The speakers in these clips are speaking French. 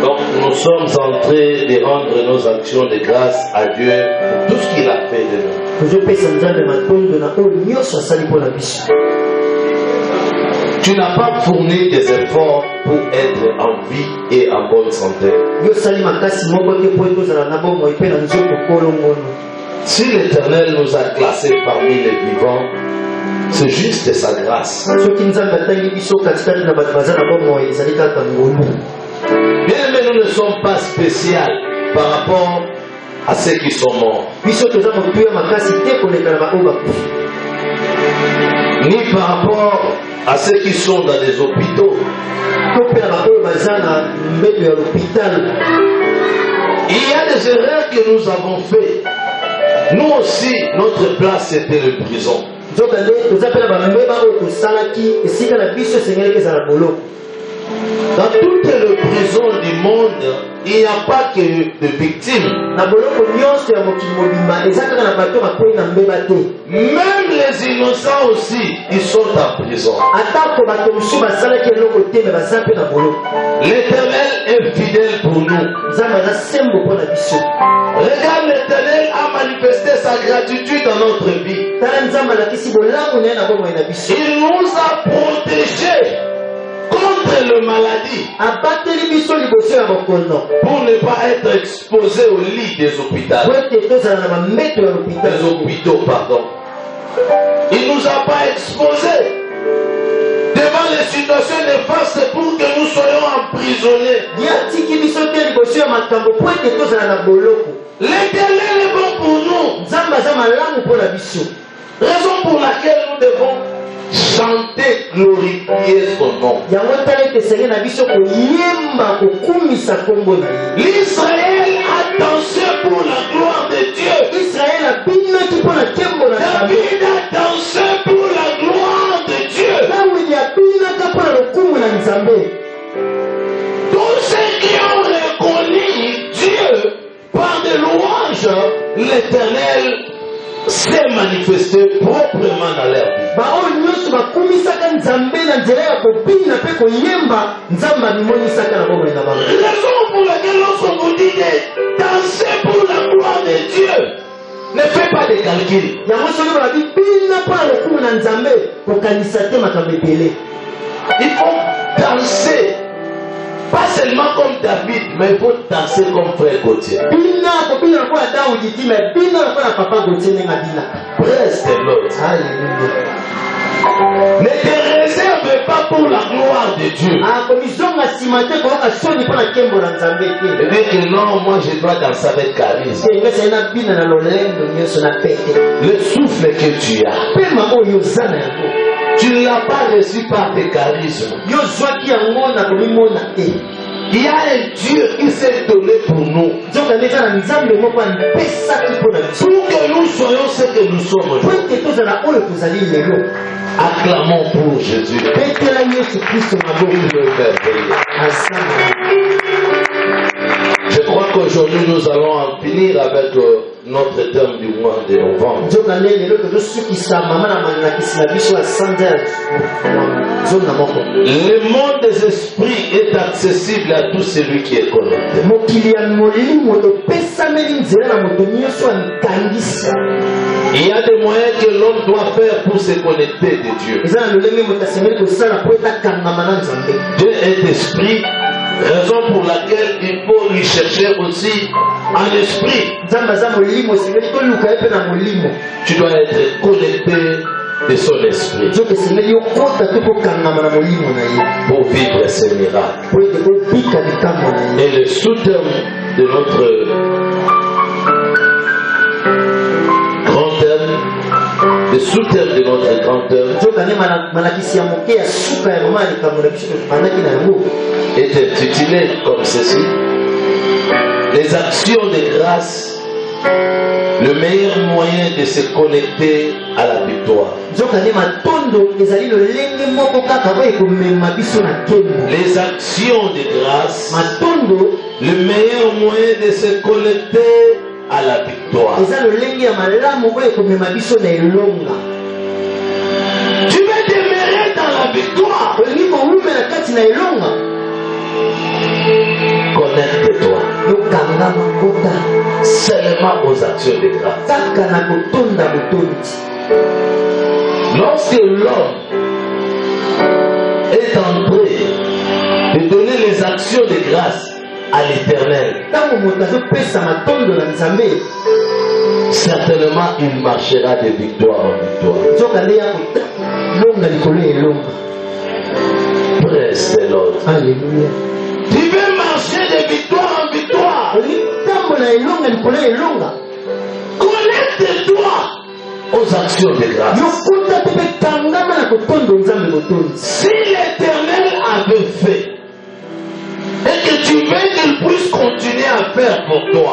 Donc nous sommes en train de rendre nos actions de grâce à Dieu pour tout ce qu'il a fait de nous. Tu n'as pas fourni des efforts pour être en vie et en bonne santé. Si l'Éternel nous a classés parmi les vivants, c'est juste sa grâce. Bien, mais nous ne sommes pas spéciaux par rapport à ceux qui sont morts. Ni par rapport à ceux qui sont dans les hôpitaux. Il y a des erreurs que nous avons faites. Nous aussi, notre place était le prison. Dans toutes les prisons du monde, il n'y a pas que de victimes. Même les innocents aussi, ils sont en prison. L'Éternel est fidèle pour nous. Regarde, l'Éternel a manifesté sa gratitude dans notre vie. Il nous a protégés contre le maladie, pour ne pas être exposé au lit des hôpitaux. Des hôpitaux, pardon. Il ne nous a pas exposés devant les situations néfastes pour que nous soyons emprisonnés. L'Éternel est bon pour nous. Raison pour laquelle nous devons chanter, glorifier son nom. L'Israël a dansé pour la gloire de Dieu. David a dansé pour la gloire de Dieu. Tous ceux qui ont reconnu Dieu par des louanges, l'Éternel s'est manifesté proprement dans leur vie. Raison pour laquelle lorsqu'on vous dit de danser pour la gloire de Dieu, ne fais pas de calcul. Il faut danser. Pas seulement comme David, mais il faut danser comme frère Gauthier. Praise the Lord. Ne te réserve pas pour la gloire de Dieu. Et dire que non, moi je dois danser avec charisme. Le souffle que tu as, tu ne l'as pas reçu par tes charismes. Il y a un Dieu qui s'est donné pour nous. Pour que nous soyons ce que nous sommes aujourd'hui. Acclamons pour Jésus. Je crois qu'aujourd'hui nous allons en finir avec notre thème du mois de novembre. Le monde des esprits est accessible à tout celui qui est connecté. Il y a des moyens que l'homme doit faire pour se connecter de Dieu. Dieu est esprit. Raison pour laquelle il faut lui chercher aussi en esprit. Tu dois être connecté de son esprit pour vivre ces miracles. Et le sous-terme de notre grand thème, le sous-thème de notre grand thème est intitulé comme ceci: les actions de grâce, le meilleur moyen de se connecter à la victoire. Les actions de grâce, le meilleur moyen de se connecter à la victoire. Tu veux demeurer dans la victoire. Connecte-toi seulement aux actions de grâce. Lorsque l'homme est en train de donner les actions de grâce à l'Éternel, certainement il marchera de victoire en victoire. Praise the Lord. Alléluia. Tu veux marcher de victoire en victoire. Connecte-toi aux actions de grâce. Si l'Éternel avait fait et que tu veux qu'il puisse continuer à faire pour toi,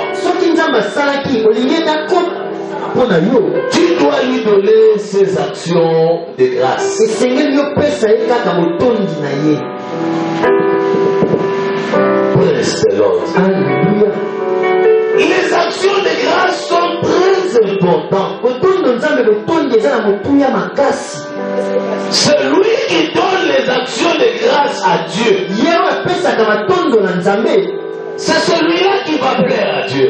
tu dois lui donner ses actions de grâce. Praise the Lord. Alléluia. Les actions de grâce sont très importantes. Celui qui donne les actions de grâce à Dieu, c'est celui-là qui va plaire à Dieu.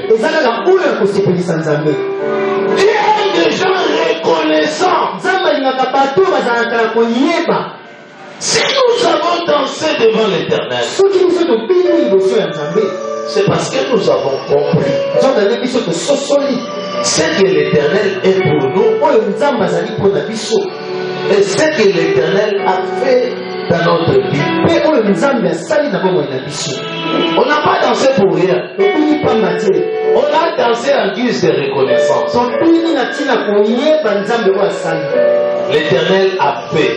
Dieu aime des gens reconnaissants. Si nous avons dansé devant l'Éternel, c'est parce que nous avons compris ce que l'Éternel est pour nous et ce que l'Éternel a fait dans notre vie. On n'a pas dansé pour rien. On a dansé en guise de reconnaissance. L'Éternel a fait.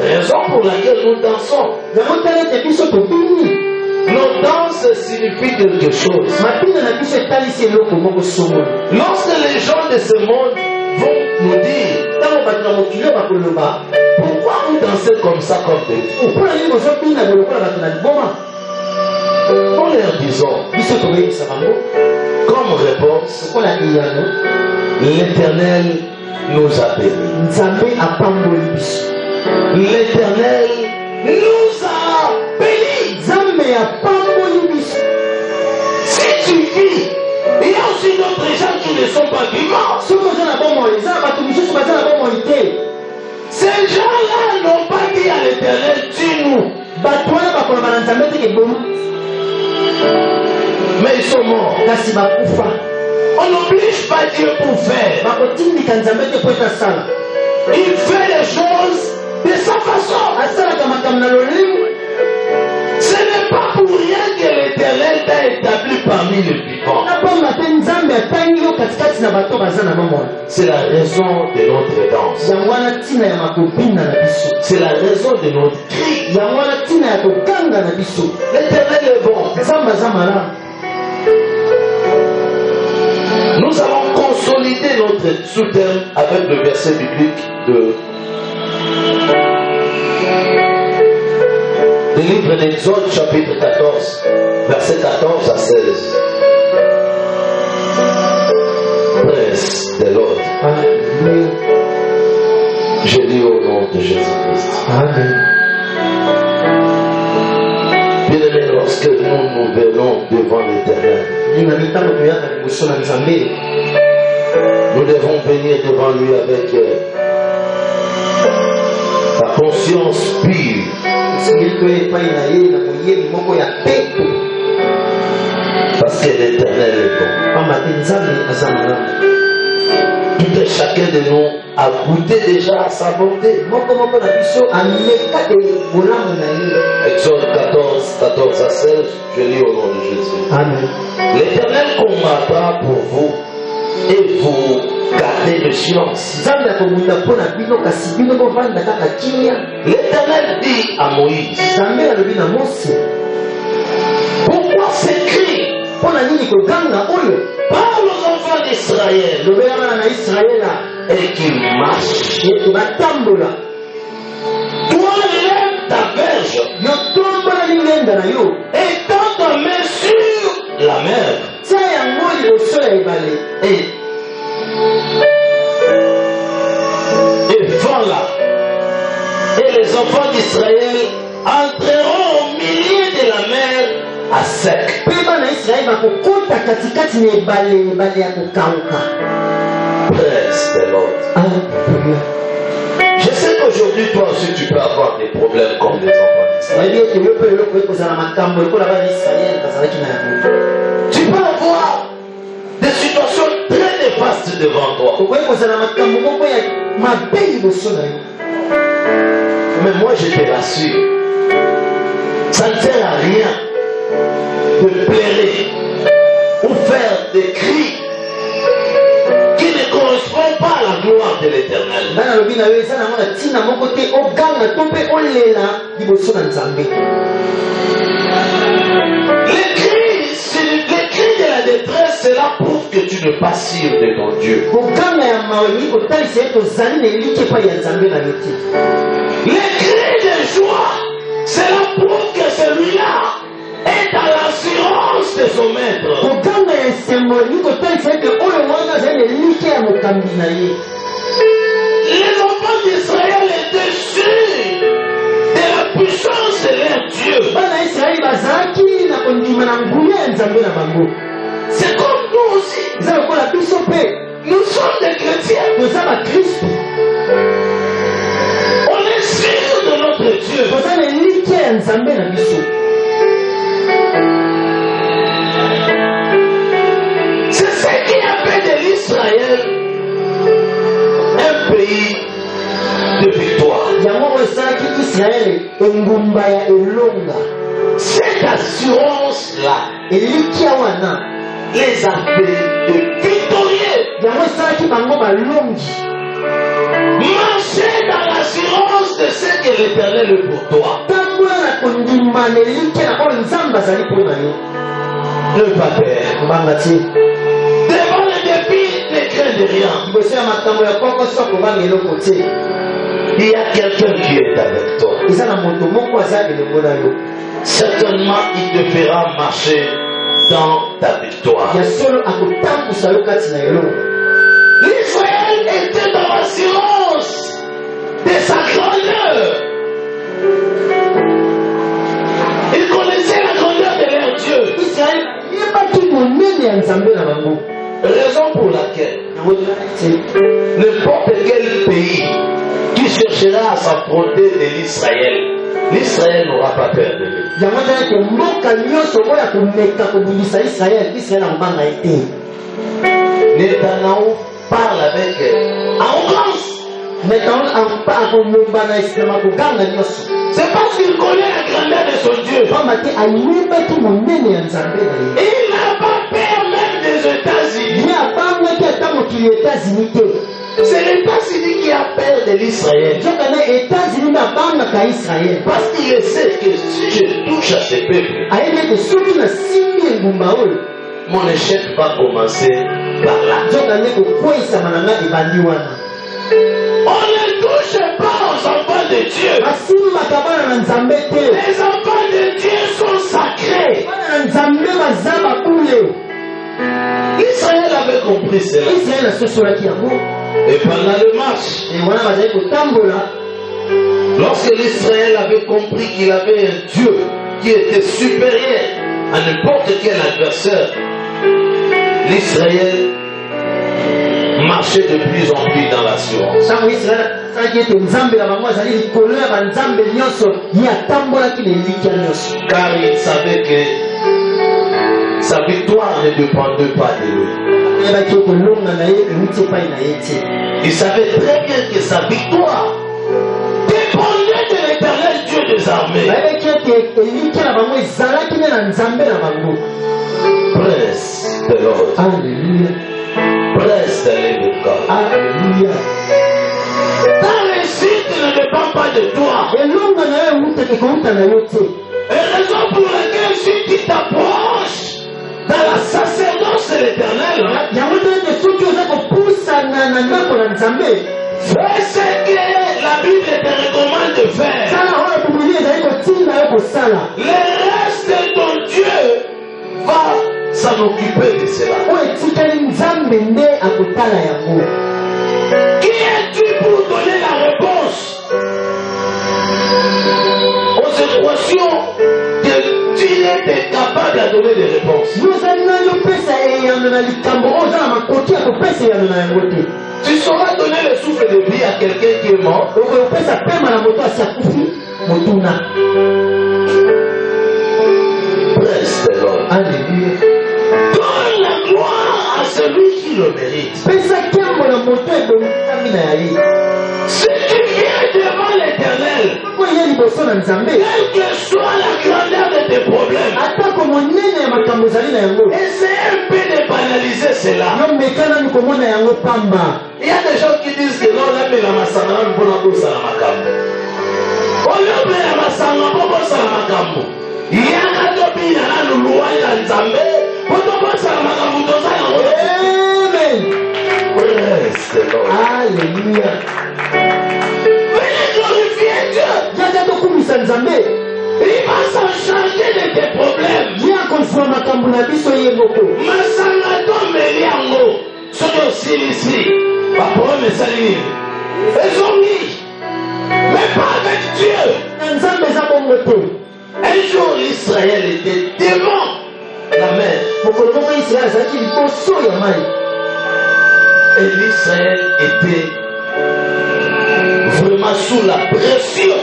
Raison pour laquelle nous dansons. Nos danses signifient quelque chose. Lorsque les gens de ce monde vont nous dire pourquoi vous dansez comme ça comme des fous, nous leur disons comme réponse, l'Éternel nous a bénis. L'Éternel nous a bénis. Si tu vis, il y a aussi d'autres gens qui ne sont pas vivants. Ces gens-là n'ont pas dit à l'Éternel, tue-nous. Mais ils sont morts. On n'oblige pas Dieu pour faire. Il fait les choses de sa façon. Ce n'est pas pour rien que l'Éternel t'a établi parmi les vivants. C'est la raison de notre danse. C'est la raison de notre cri. L'Éternel est bon. Nous allons consolider notre sous-thème avec le verset biblique du livre d'Exode, chapitre 14, verset 14 à 16. Praise the Lord. Amen. Je lis au nom de Jésus-Christ. Amen. Bien-aimés, lorsque nous venons devant l'Éternel, nous devons venir devant lui avec la conscience pure. Parce que l'Éternel est bon. Tout et chacun de nous a goûté déjà à sa bonté. Exode 14 à 16, je lis au nom de Jésus. Amen. L'Éternel combattra pour vous et vous gardez le silence. L'Éternel dit à Moïse, pourquoi ces cris? Parle aux enfants d'Israël et qu'ils marchent. Toi, lève ta verge et tends ta main sur la mer. Et vends-la. Et les enfants d'Israël entreront au milieu de la mer à sec. Praise the Lord. Je sais qu'aujourd'hui, toi aussi, tu peux avoir des problèmes comme les enfants d'Israël. Tu peux avoir des situations très néfastes devant toi. Mais moi, je te rassure, ça ne sert à rien de pleurer ou faire des cris qui ne correspondent pas à la gloire de l'Éternel. Les cris de la détresse, cela prouve que tu n'es pas sûr de ton Dieu. Les cris de joie, cela prouve que celui-là est à l'assurance de son maître. Les enfants d'Israël étaient sûrs de la puissance de leur Dieu. C'est comme nous aussi. Nous sommes des chrétiens. On est sûrs de notre Dieu. C'est ce qui a fait de l'Israël un pays de victoire. Cette assurance-là les a fait de victorieux. Marcher dans l'assurance de ce que l'Éternel est pour toi. Ne pas peur. Devant le défi, ne crains de rien. Il y a quelqu'un qui est avec toi. Certainement, il te fera marcher dans ta victoire. L'Israël était dans l'assurance de sa grandeur. Ils connaissaient la grandeur de leur Dieu. Raison pour laquelle n'importe quel pays qui cherchera à s'affronter de l'Israël, l'Israël n'aura pas peur de lui. Netanyahou parle avec arrogance. C'est parce qu'il connaît la grandeur de son Dieu. Il n'a pas peur même des États-Unis. C'est les États-Unis qui a peur de l'Israël. Parce qu'il sait que si je touche à ces peuples, mon échec va commencer par là. On ne touche pas aux enfants de Dieu. Les enfants de Dieu sont sacrés. L'Israël avait compris cela. Et pendant le match, lorsque l'Israël avait compris qu'il avait un Dieu qui était supérieur à n'importe quel adversaire, l'Israël marchait de plus en plus dans l'assurance. Car il savait que sa victoire ne dépendait pas de lui. Il savait très bien que sa victoire dépendait de l'Éternel Dieu des armées. Praise the Lord. Alléluia. Praise the living God. Alléluia. Ta réussite ne dépend pas de toi. Et raison pour laquelle si tu t'approches dans la sacerdoce de l'Éternel, fais ce que la Bible te recommande de faire. Le reste de ton Dieu va s'en occuper de cela. Qui es-tu pour donner la réponse aux à donner des réponses. Tu sauras donner le souffle de vie à quelqu'un qui est mort. Presse the Lord. Alléluia. Donne la gloire à celui qui le mérite. Si tu viens devant l'Éternel, quelle que soit la grandeur de tes problèmes, essaie un peu de banaliser cela. Il y a des gens qui disent que non, là, mais la masanga, on peut pas ça la makambo. On l'a fait la masanga, on peut pas ça la makambo. Il y a un topi, il y a un loi, il y a un zambé, on peut pas ça la makambo, on ça la makambo. Amen. Praise the Lord. Alléluia. Venez glorifier Dieu. Il va s'en charger de tes problèmes. Masanga tombe liango. Soto ici. Pas problème et salir. Ils ont mis. Mais pas avec Dieu. Un jour Israël était devant la mer. Et l'Israël était vraiment sous la pression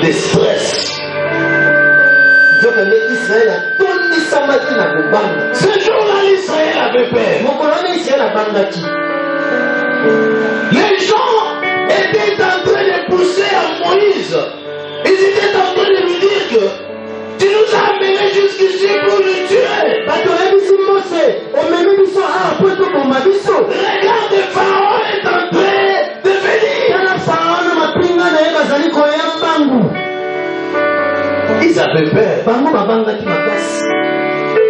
des stress. Ce jour-là, l'Israël avait peur. Les gens étaient en train de pousser à Moïse. Ils étaient en train de lui dire que tu nous as amenés jusqu'ici pour nous tuer. Regarde, Pharaon est en train de venir. Ils avaient peur.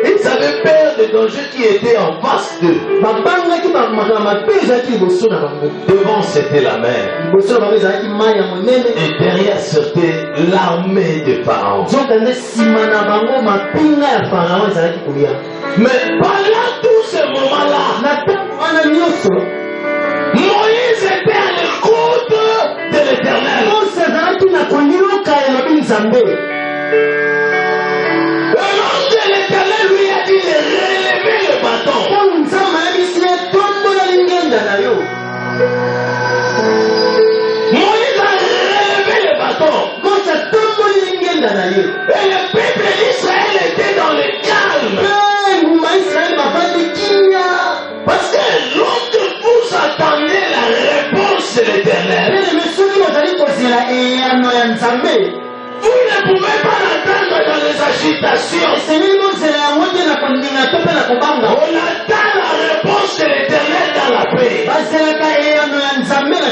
Ils avaient peur des dangers qui étaient en face d'eux. Devant c'était la mer. Et derrière c'était l'armée de Pharaon. Mais pendant tous ces moments-là, Moïse était à l'écoute de l'Éternel. Lorsque l'Éternel lui a dit de relever le bâton, Moïse a relevé le bâton. Et le peuple d'Israël était dans le calme. Parce que lorsque vous attendez la réponse de l'Éternel, vous ne pouvez pas l'attendre dans les agitations. On attend la réponse de l'Éternel dans la paix.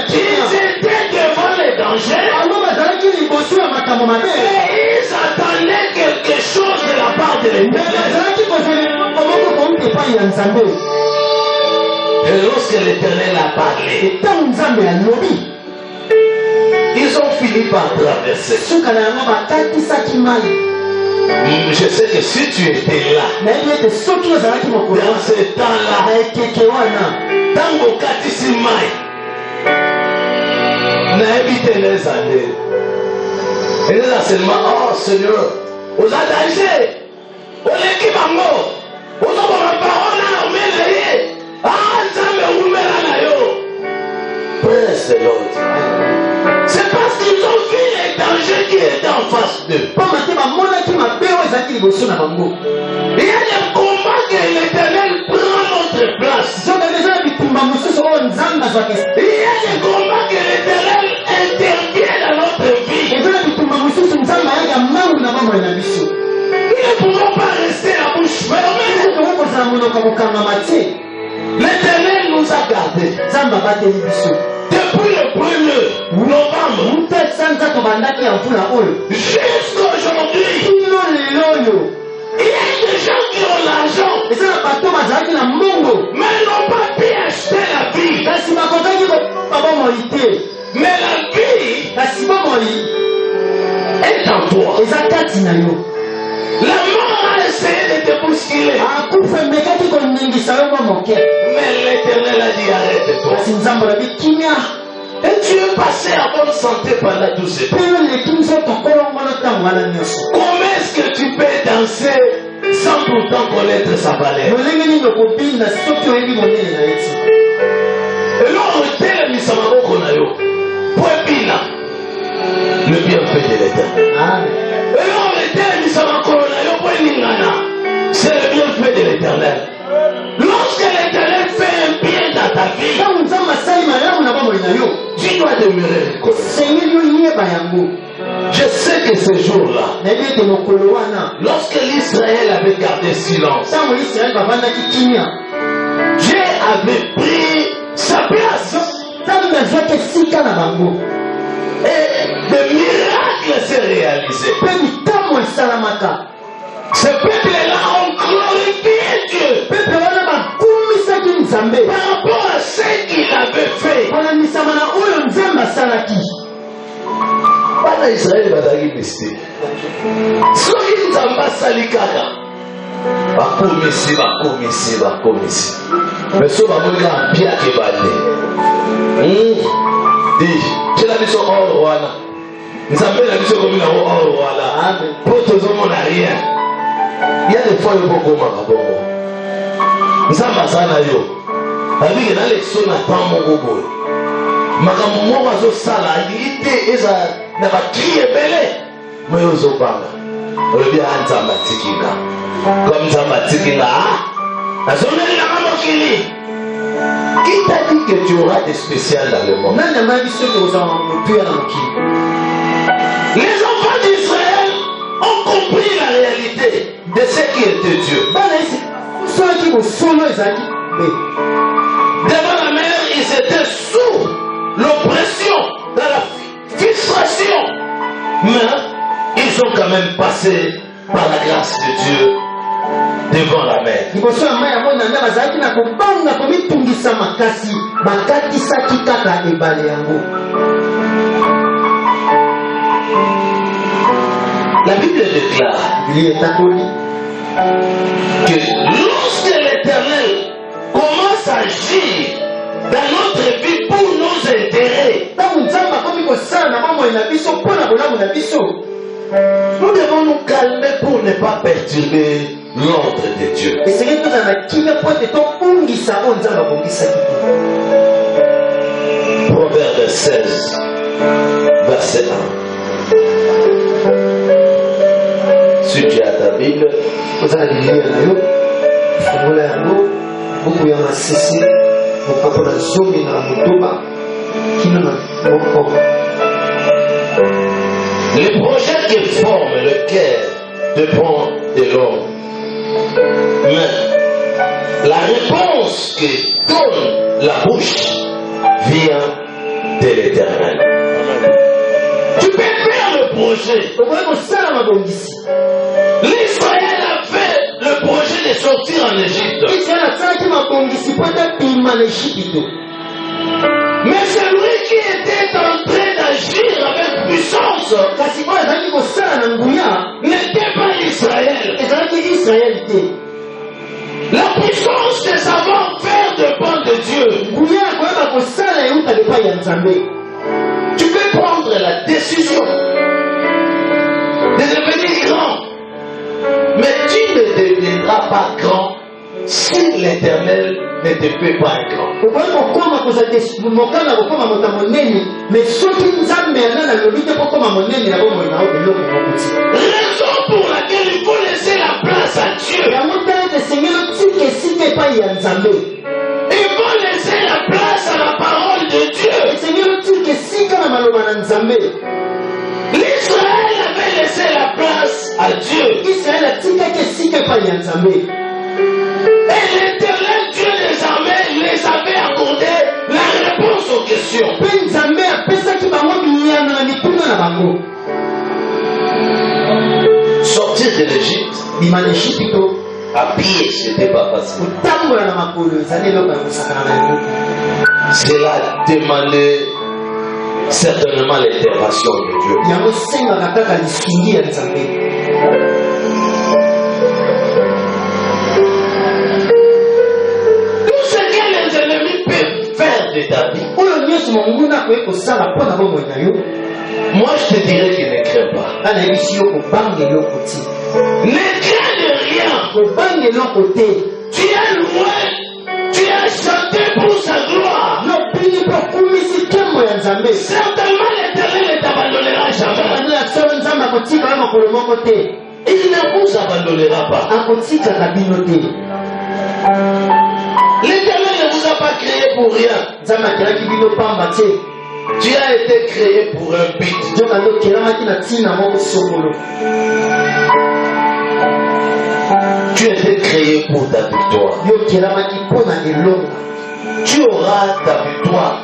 Ils étaient devant les dangers. Et ils attendaient quelque chose de la part de l'Éternel. Et lorsque l'Éternel a parlé, ils ont fini par traverser. Je sais que si tu étais là, dans ce temps-là, dans mon catéchisme, n'habitez les années. Et là seulement, oh Seigneur, aux adagés, aux équipes à mort, aux hommes parole, on met les ah, ça me remet là, yo. Praise the Lord. C'est parce qu'ils ont vu les dangers qui étaient en face d'eux. Il y a des combats que l'Éternel prend notre place. Il y a des combats que l'Éternel intervient dans notre vie. Nous ne pouvons pas rester la bouche fermée. L'Éternel nous a gardés. Depuis le 1er novembre jusqu'à aujourd'hui, il y a des gens qui ont l'argent, mais n'ont pas pu acheter la vie. Mais la vie est en toi. La mort a essayé de te bousculer. Mais l'Éternel a dit arrête-toi. Et tu es passé en bonne santé pendant tous ces temps. Comment est-ce que tu peux danser danser sans pourtant connaître sa valeur. Et là, on retient le bienfait de l'Éternel. Et là, on retient le c'est le bienfait de l'Éternel. Lorsque l'Éternel fait un bien dans ta vie, tu dois demeurer reconnaissant. Je sais que ce jour-là, lorsque l'Israël avait gardé silence, Dieu avait pris sa place. Et des miracles s'est réalisé. Ce peuple-là ont glorifié Dieu par rapport à ce qu'il avait fait. Bana Israël bazali mystique. Soki nzamba sali kaka. Bakomisi. Mais so bamonika bien ke bande. Je la biso or wana. Nzambe la biso komi na or wana. Pour tout le monde rien. Il y a des fois il faut koma kabongo. Nzamba sana yo. Abi na lection na temps mon gogo. Makambo moko azosala ite eza na bakri ebele moyo ozobanga olobi nzambe atikinga comme nzambe atikinga azoneli na mokili. Qui t'a dit que tu auras des spéciales dans le monde? Les enfants d'Israël ont compris la réalité de ce qui était Dieu. Devant la mer, ils étaient sous l'oppression, dans la frustration. Mais ils ont quand même passé par la grâce de Dieu devant la mer. La Bible déclare que lorsque l'Éternel commence à agir dans notre vie pour nos intérêts, nous devons nous calmer pour ne pas perturber l'ordre de Dieu. Proverbe 16, verset 1. Si tu as ta Bible, les projets qui forment le cœur dépend de l'homme. Mais la réponse que donne la bouche vient de l'Éternel. Tu peux faire le projet. L'Israël a fait le projet de sortir en Égypte. Mais celui qui était en train d'agir avec puissance n'était pas Israël. La puissance de savoir-faire dépend de Dieu. Tu peux prendre la décision de devenir grand, mais tu ne deviendras pas grand si l'Éternel ne te fait pas un grand. Raison pour laquelle il faut laisser la place à Dieu. Il faut laisser la place à la parole de Dieu. L'Israël avait laissé la place à Dieu. Et l'Éternel Dieu des armées les avait accordé la réponse aux questions. Sortir de l'Égypte à pied, c'était pas facile. Cela demandait certainement l'intervention de Dieu. Tout ce que les ennemis peuvent faire de ta vie, moi je te dirais qu'il ne craint pas. Ne crains Tu es loin. Tu as chanté pour sa gloire. Certainement l'Éternel ne t'abandonnera jamais. Il ne vous abandonnera pas. L'Éternel ne vous a pas créé pour rien. Tu as été créé pour un but. Tu as été créé pour ta victoire. Tu auras ta victoire.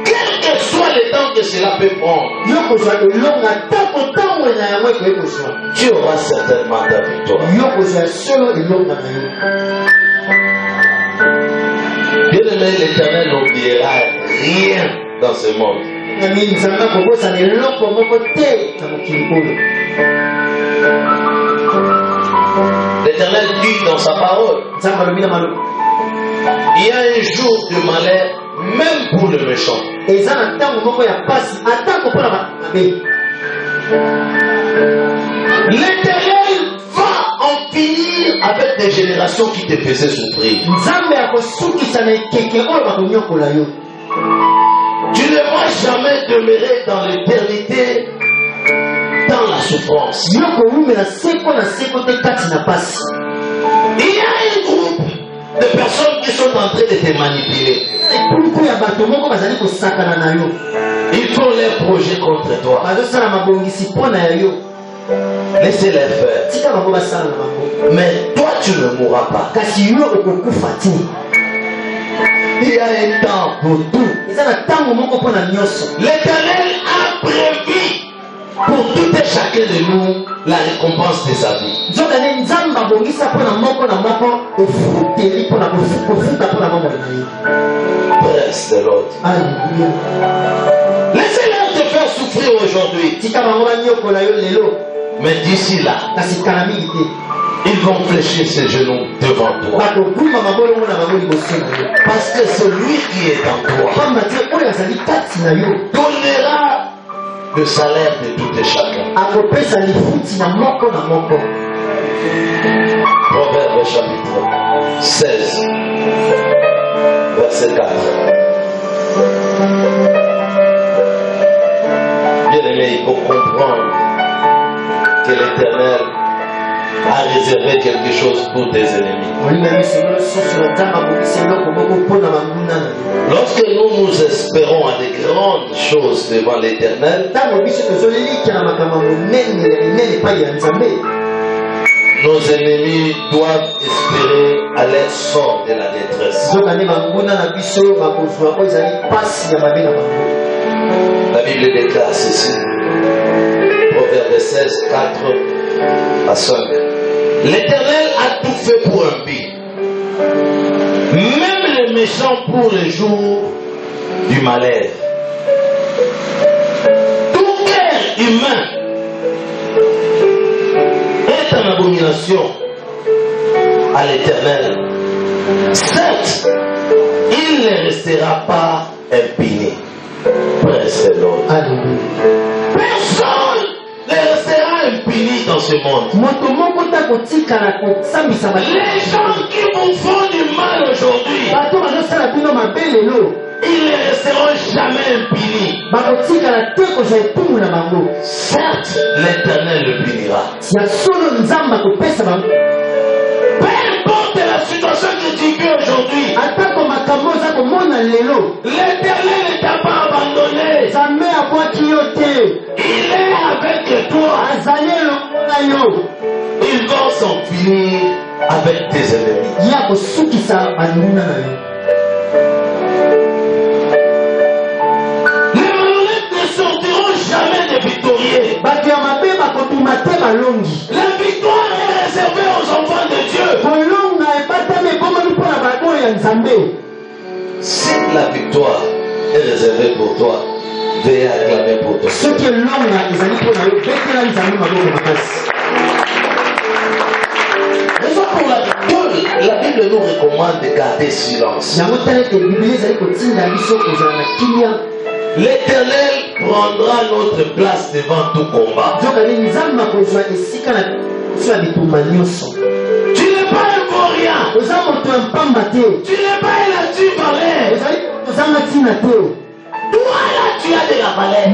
Quel que soit le temps que cela peut prendre, tu auras certainement ta victoire. Bien-aimé, l'Éternel n'oubliera rien dans ce monde. L'Éternel dit dans sa parole, il y a un jour de malheur même pour le méchant. L'Éternel va en finir avec des générations qui te faisaient souffrir. Tu ne vas jamais demeurer dans l'éternité dans la souffrance. Il y a un groupe de personnes qui sont en train de te manipuler. Ils font leurs projets contre toi. Laissez-les faire. Mais toi, tu ne mourras pas. Il y a un temps pour tout. L'Éternel a prévu pour tout et chacun de nous la récompense de sa vie. Presse de l'autre. Laissez-les te faire souffrir aujourd'hui. Mais d'ici là, ils vont fléchir ses genoux devant toi. Parce que celui qui est en toi donnera le salaire de tout et chacun. Proverbe chapitre 16, verset 4. Bien-aimé, il faut comprendre que l'Éternel a réservé quelque chose pour tes ennemis. Lorsque nous espérons à de grandes choses devant l'Éternel, nos ennemis doivent espérer à leur sort de la détresse. La Bible déclare ceci. Proverbe 16, 4 à 5. L'Éternel a tout fait pour un but. Même les méchants pour le jour du malheur. Tout cœur humain est en abomination à l'Éternel. Certes, il ne restera pas impuni. Presse l'autre. Personne ne restera impuni dans ce monde. Les gens qui vous font du mal aujourd'hui, ils ne resteront jamais impunis. Certes, l'Éternel le punira. Peu importe la situation que tu vis aujourd'hui, l'Éternel ne t'a pas abandonné. Il est avec toi. Il va s'en finir avec tes ennemis. Les malhonnêtes ne sortiront jamais des victorieux. La victoire est réservée aux enfants de Dieu. Si la victoire est réservée pour toi, veuillez acclamer pour toi. Raison pour laquelle la Bible nous recommande de garder silence. L'Éternel prendra notre place devant tout combat. Tu n'es pas Tu n'es pas un nature valeur. Toi là, tu as de la valeur.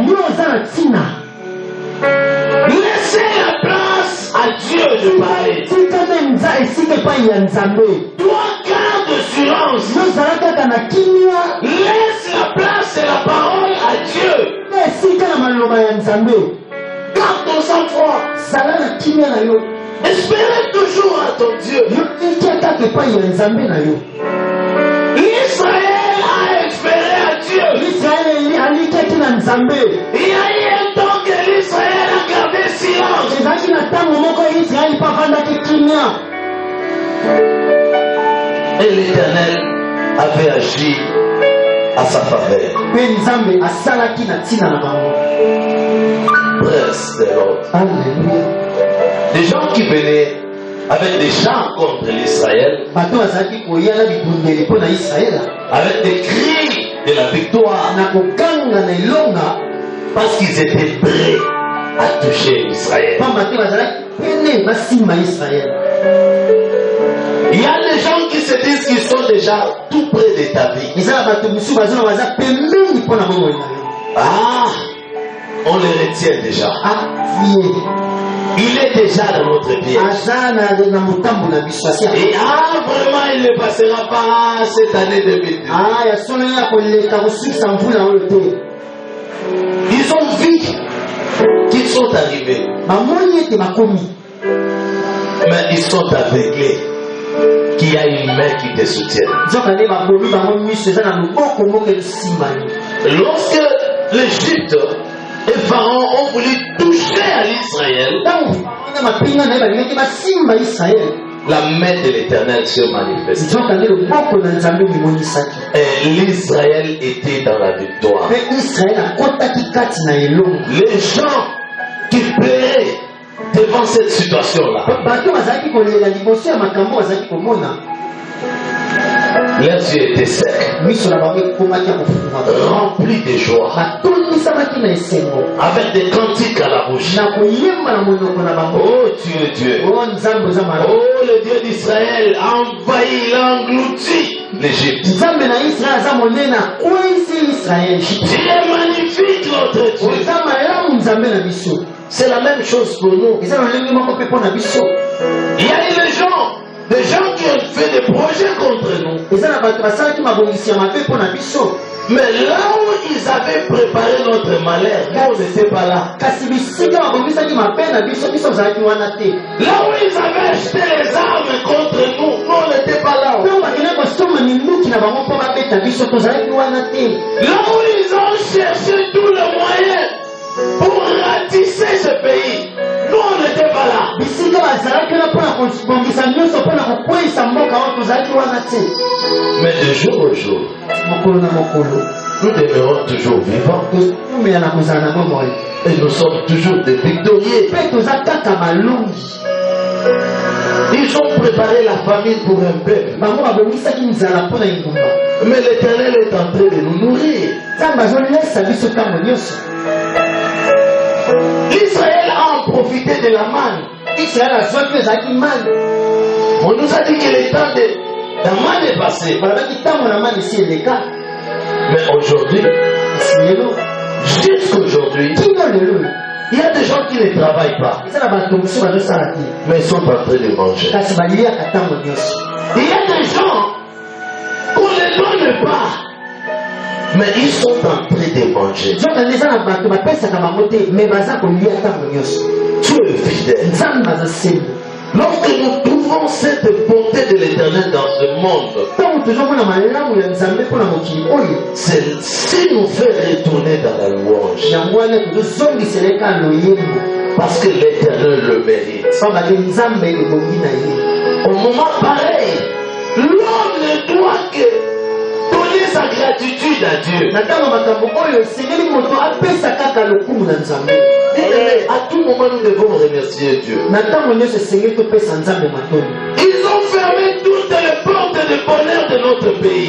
Laissez la place à Dieu de parler. Toi, garde silence. Laisse la place et la parole à Dieu. Garde ton sang-froid. Espérez toujours à ton Dieu. L'Israël a espéré à Dieu. Il y a eu un temps que l'Israël a gardé silence. Et l'Éternel avait agi à sa faveur. Presse de l'autre. Alléluia. Des gens qui venaient avec des chants contre l'Israël, avec des cris de la victoire, parce qu'ils étaient prêts à toucher Israël. Il y a des gens qui se disent qu'ils sont déjà tout près d'établir. Ah, on les retient déjà. Il est déjà dans notre pied. Et vraiment, il ne passera pas cette année 2002. Ils ont vu qu'ils sont arrivés. Mais ils sont aveuglés qu'il y a une main qui te soutient. Lorsque l'Égypte et Pharaon ont voulu toucher à l'Israël, la main de l'Éternel se manifeste. Et l'Israël était dans la victoire. Les gens qui pleuraient devant cette situation-là, leurs yeux étaient secs, remplis de joie, avec des cantiques à la bouche. Oh Dieu, Dieu. Oh, le Dieu d'Israël a envahi, il a englouti l'Égypte. Tu es magnifique, notre Dieu. C'est la même chose pour nous. Il y a eu des gens qui ont fait des projets contre nous. Mais là où ils avaient préparé notre malheur, nous on n'était pas là. Là où ils avaient acheté les armes contre nous, nous on n'était pas là. Là où ils ont cherché tous les moyens pour ratisser ce pays, nous on n'était pas là. Mais de jour au jour, nous demeurons toujours vivants. Et nous sommes toujours des victorieux. Ils ont préparé la famine pour un peuple. Mais l'Éternel est en train de nous nourrir. L'Israël a en profité de la manne. On nous a dit que le temps de la manne est passé. Mais aujourd'hui, jusqu'aujourd'hui, il y a des gens qui ne travaillent pas, mais ils sont en train de manger. Il y a des gens qu'on ne donne pas, mais ils sont en train de manger. Tu es fidèle. Lorsque nous trouvons cette bonté de l'Éternel dans ce monde, c'est si nous fait retourner dans la louange. Parce que l'Éternel le mérite. Au moment pareil, l'homme ne doit que donner sa gratitude à Dieu. Et à tout moment, nous devons remercier Dieu. Ils ont fermé toutes les portes de bonheur de notre pays.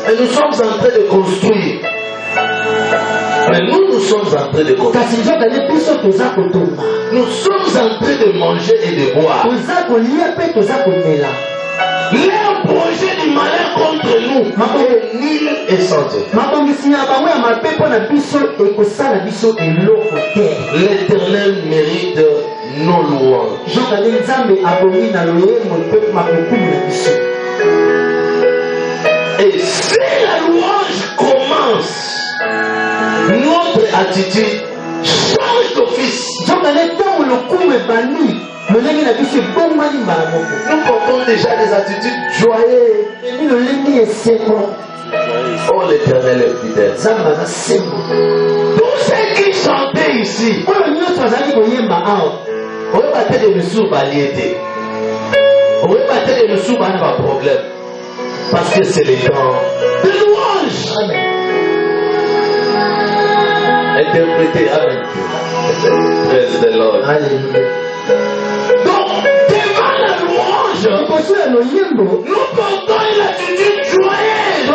Et nous sommes en train de construire Mais nous sommes en train de commencer. Nous sommes en train de manger et de boire. Leur projet du malin contre nous est nul et sans Dieu. L'Éternel mérite nos louanges. Et si la louange commence, notre attitude change d'office. Nous portons déjà des attitudes joyeuses. Oh, l'Éternel est fidèle. Tous ceux qui chantaient ici, on va battre de nous baliété. On va battre de nous pas de problème. Parce que c'est le temps de louange. Amen. Interprétez. Amen. Praise the Lord. Alléluia. Donc, devant la louange, nous portons une attitude joyeuse.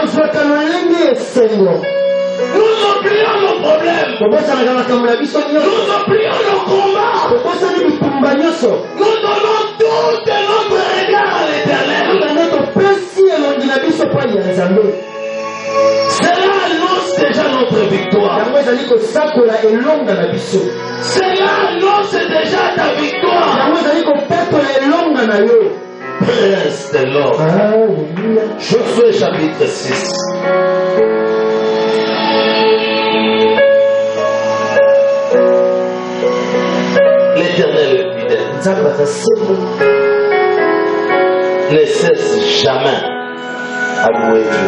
Nous oublions nos problèmes. Nous oublions nos combats. Nous donnons tout de notre regard à l'Éternel. Cela annonce déjà notre victoire. Cela annonce déjà ta victoire. Praise the Lord. Josué chapitre 6. L'Éternel est fidèle. Ne cesse jamais à louer Dieu.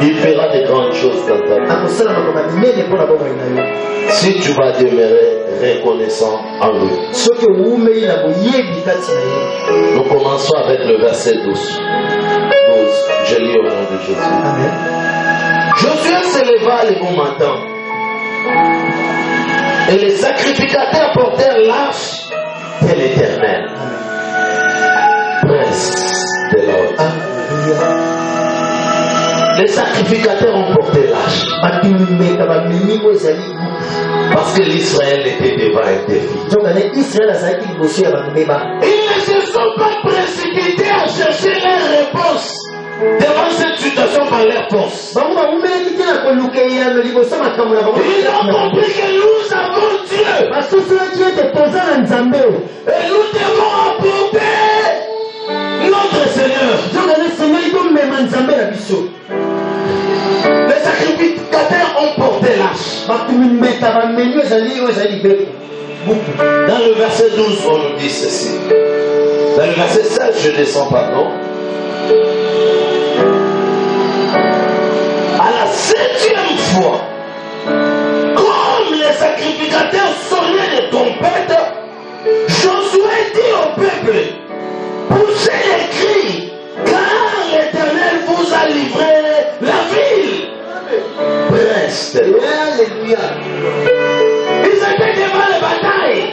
Il fera de grandes choses dans ta vie. Si tu vas demeurer reconnaissant en lui. Nous commençons avec le verset 12. Je lis au nom de Jésus. Amen. Josué se leva le bon matin. Et les sacrificateurs portèrent l'arche de l'Éternel. Praise the Lord. Les sacrificateurs ont porté l'arche. Parce que l'Israël était devant un défi. Ils ne se sont pas précipités à chercher leur réponse devant cette situation par leur force. Ils ont compris que nous avons Dieu. Et nous devons apporter notre Seigneur. Les sacrificateurs ont porté l'arche. Dans le verset 12, on nous dit ceci. Dans le verset 16, je descends, pardon. À la 7e fois, comme les sacrificateurs sonnaient les trompettes, Josué dit au peuple, poussez les cris, car l'Éternel vous a livré la ville. Reste. Alléluia. Ils étaient devant les batailles.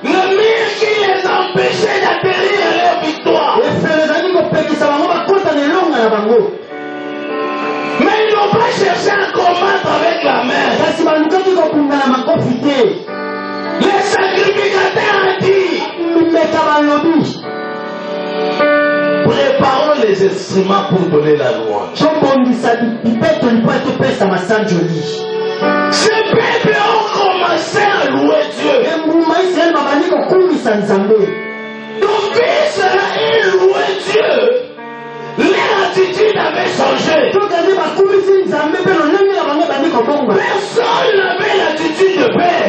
Le mur qui les empêchait d'atterrir à leur victoire. Mais ils n'ont pas cherché à combattre avec la mer. Les sacrificateurs ont dit, préparons les instruments pour donner la louange. Ce peuple a commencé à louer Dieu. Donc, fils là, ils louaient Dieu. Leur attitude avait changé. Personne n'avait l'attitude de paix.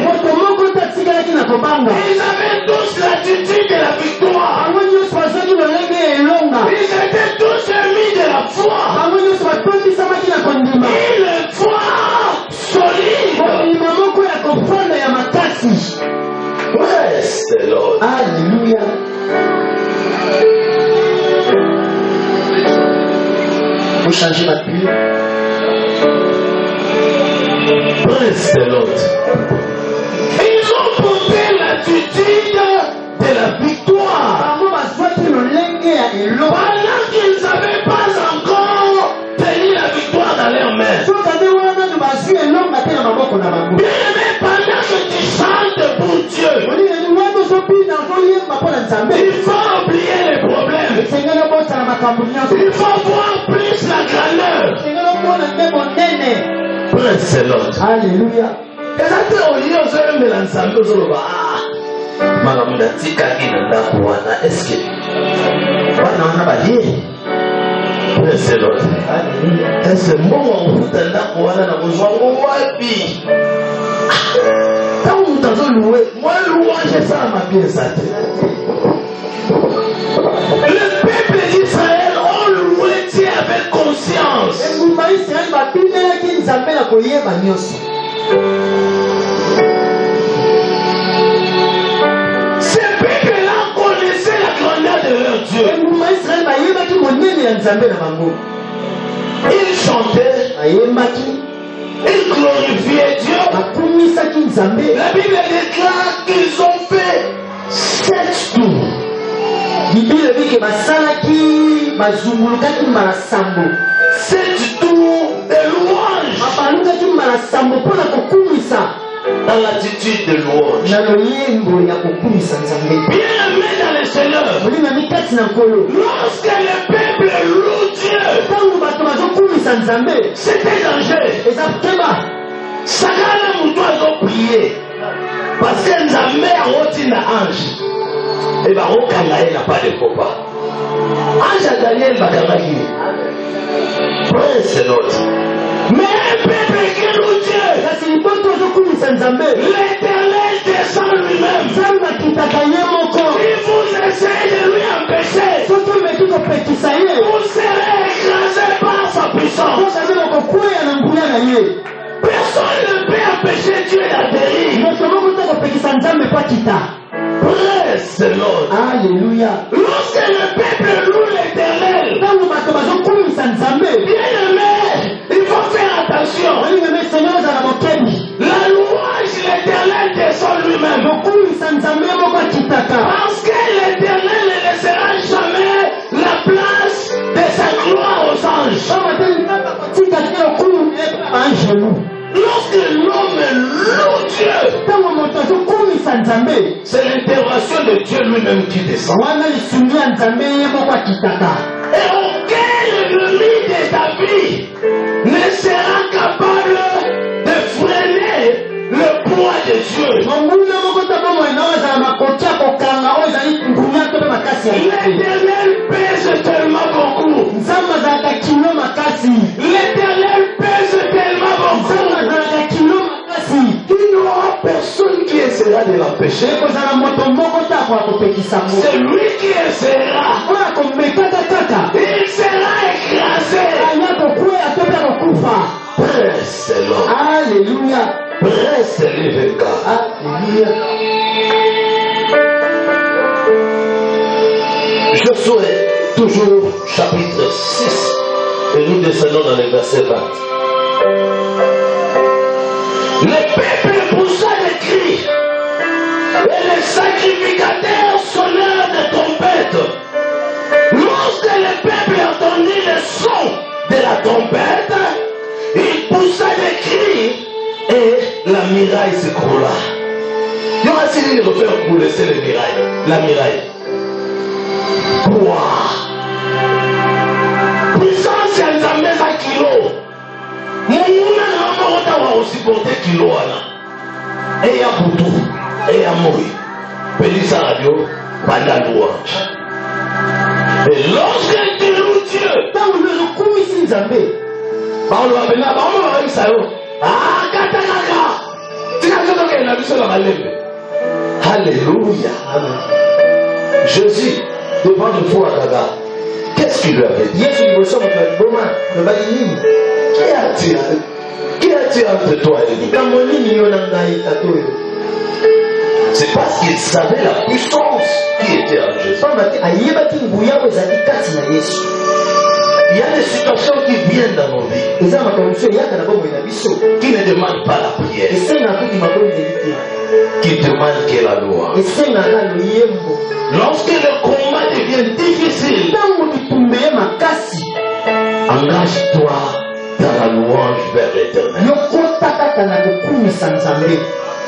Ils avaient tous l'attitude de la victoire. Ils étaient tous amis de la foi. Une foi solide. Praise the Lord. Alléluia. Vous changez ma pluie. Praise the Lord. Ils ont porté l'attitude de la victoire. Pendant qu'ils n'avaient pas encore tenu la victoire dans leur Il faut oublier les problèmes. Il faut voir plus la grandeur. Praise the Lord. Alléluia. Est-ce que praise the Lord. Est-ce que moi on vous t'a kuana na muzwango wapi? Quand vous t'en loué, moi louange ça ma pièce. Le peuple d'Israël ont loué Dieu avec conscience. Ces peuples-là connaissaient la grandeur de leur Dieu. Ils chantaient, ils glorifiaient Dieu. La Bible déclare qu'ils ont fait 7 tours. Bible dit que basalaki bazungulukaki marasambo 7 tours de louange babalukaki marasambo mpona kokumisa dans l'attitude de louange. na loyembo ya kokumisa nzambe. Bien aimé dans le Seigneur, molinga mikati na nkolo lorsque le peuple loue Dieu, ntango bato bazokumisa nzambe c'était danger. eza keba Sakana mutu azoprier parce que nzambe awoti na ange. Et bah, au Kangaï n'a pas de faux pas. Ange Daniel Bakangaki. Praise the Lord. Mais un peuple qui loue Dieu, l'Éternel descend lui-même. Si vous essayez de lui empêcher, vous serez écrasé par sa puissance. Personne ne peut empêcher Dieu d'atterrir. Praise the Lord. Alléluia. Lorsque le peuple loue l'Éternel, bien aimé, il faut faire attention. La louange, l'Éternel descend lui-même. Parce que l'Éternel ne laissera jamais la place de sa gloire aux anges. Lorsque l'homme loue Dieu, c'est l'intervention de Dieu lui-même qui descend. Et aucun ennemi de ta vie ne sera capable de freiner le poids de Dieu. L'Éternel pèse tellement beaucoup. L'Éternel pèse tellement beaucoup. Il n'y aura personne qui essaiera de l'empêcher. C'est lui qui essaiera. Il sera écrasé. Praise the Lord. Alléluia. Praise the living God. Alléluia. Josué, toujours chapitre 6, et nous descendons dans le verset 20. Le peuple poussa des cris, et les sacrificateurs sonnèrent de trompettes. Lorsque le peuple entendit le son de la trompette, il poussa des cris, et la muraille s'écroula. Il y aura si de refaire couler, c'est les murailles, la muraille. Quoi? Puissance ya nzambe za kilo. Munguna na mama wa supporter kilo wana. Eya butu, eya moi. Pelisa radio, banda louange. Et lorsque tu loues Dieu, Tant que nous commissions nzambe, baolo abena, baolo abisa yo. Ah, katakaka. Tika kotoke na biso la malembe. Alléluia. Amen. Jésus, devant le fou à Gaga, qu'est-ce qu'il lui avait dit? Qui a-t-il entre toi et lui? C'est parce qu'il savait la puissance qui était en Jésus. Il y a des situations qui viennent dans nos vies qui ne demandent pas la prière, qui demandent que la louange. Lorsque le combat devient difficile, engage-toi dans la louange vers l'Éternel.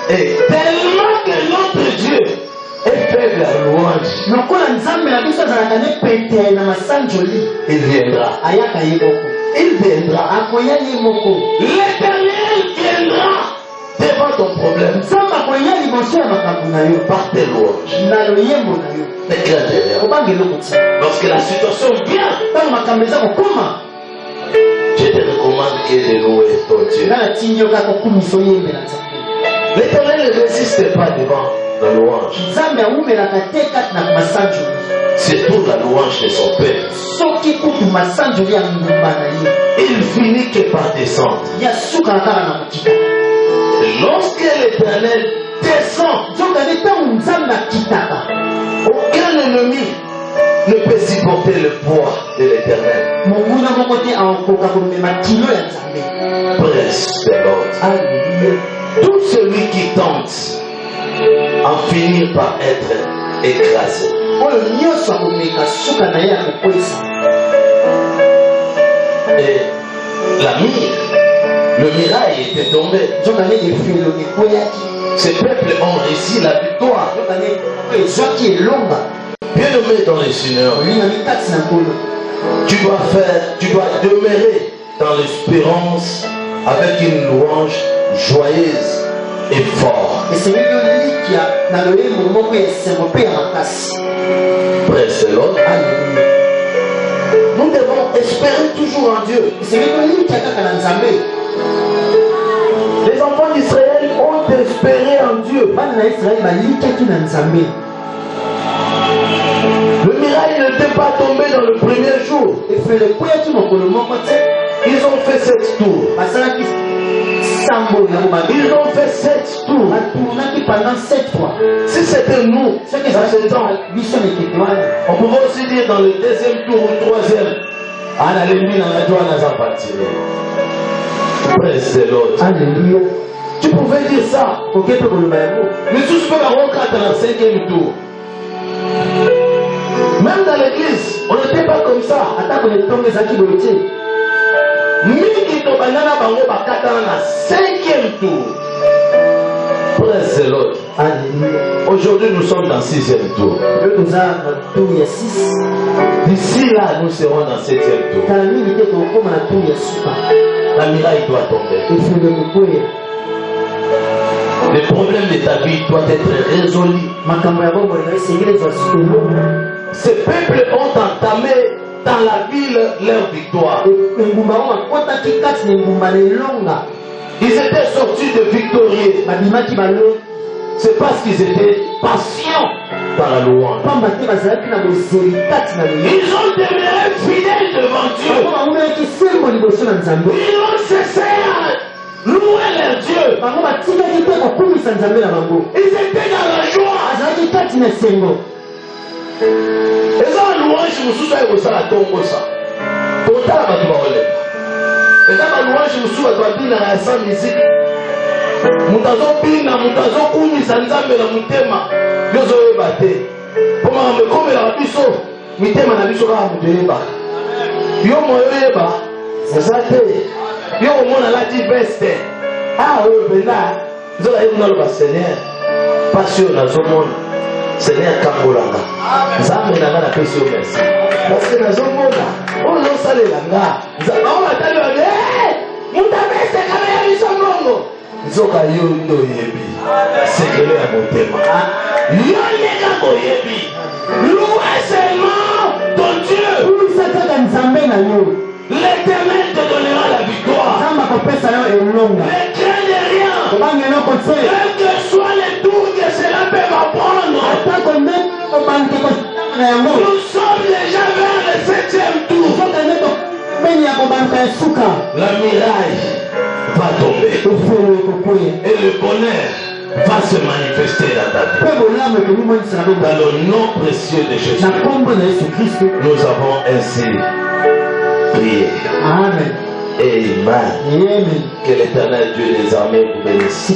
Et tellement que notre Dieu est faible la louange, il viendra. Il viendra. L'Éternel viendra devant ton problème par tes louanges. Ne crains rien. Lorsque la situation vient, je te recommande de louer ton Dieu. L'Éternel ne résiste pas devant la louange. Surtout la louange de son Père. Il finit que par descendre. Lorsque l'Éternel descend, aucun ennemi ne peut supporter le poids de l'Éternel. Presse de l'autre. Tout celui qui tente en finir par être écrasé. Et la mire, le mirail était tombé. Ces peuples ont réussi la victoire. Bien-aimé dans le Seigneur, tu dois demeurer dans l'espérance avec une louange joyeuse et forte. Presse l'autre. Nous devons espérer toujours en Dieu. Les enfants d'Israël ont espéré en Dieu. Le miracle n'était pas tombé dans le premier jour. Ils ont fait 7 tours. Ils ont fait 7 tours. Pendant 7 fois. Si c'était nous, dans ce temps, on pouvait aussi dire dans le deuxième tour ou le troisième. Presse de l'autre. Tu pouvais dire ça. Mais tous peuvent avoir 4 dans le 5e tour. Même dans l'église, on n'était pas comme ça. Mingi to banana bango bakata na 5e tour. Presse l'autre. Aujourd'hui nous sommes dans 6e tour. D'ici là nous serons dans 7e tour. La miraille doit tomber. Les problèmes de ta vie doivent être résolus. Ces peuples ont entamé dans la ville leur victoire. Ils étaient sortis de victorieux. C'est parce qu'ils étaient patients dans la louange. Ils ont demeuré fidèles devant Dieu. Ils ont cessé à louer leur Dieu. Ils étaient dans la joie. Et ça, louange, je me suis dit que ça a tombé ça. Total, tu vas enlever. Et ça, louange, je me suis dit que ça a sans musique. Mutazo pina, mutazo kumi, sanzambe na mutema. Yozo ebate. Poma me kome la biso. Mitema na biso ka muteba. Yo moyo eba. Ezate. Yo mona la di veste. Ah, oyo bena. Zola yuna lo ba Seigneur. Passion na zomona. Seigneur Kambolanga. Nzambe na ngana pesi yo merci. Parce que na zomona. On no sale langa. Nzambe on atali wa mutabese kama ya biso mongo. Nzoka yo ndo yebi. Sekele ya motema. Yo nega boyebi. Louez seulement ton Dieu. L'Éternel te donnera la victoire. Ne crains rien. Quel que soit les tours que cela peut m'apprendre. Nous sommes déjà vers le 7e tour. La miraille va tomber. Et le bonheur va se manifester dans ta vie. Dans le nom précieux de Jésus, nous avons ainsi prié. Amen. Amen. Que l'Éternel Dieu des armées vous bénisse.